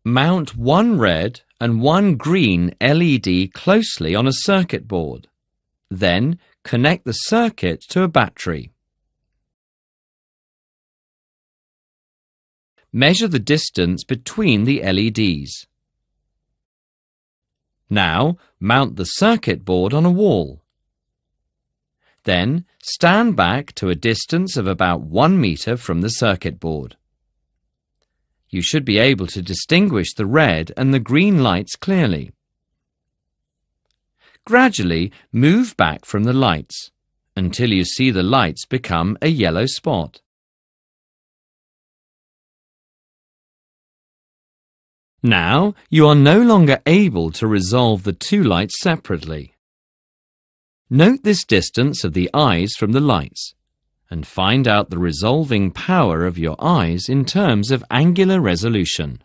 Mount one red and one green LED closely on a circuit board. Then connect the circuit to a battery. Measure the distance between the LEDs. Now mount the circuit board on a wall. Then stand back to a distance of about 1 meter from the circuit board. You should be able to distinguish the red and the green lights clearly. Gradually move back from the lights until you see the lights become a yellow spot. Now you are no longer able to resolve the two lights separately. Note this distance of the eyes from the lights and find out the resolving power of your eyes in terms of angular resolution.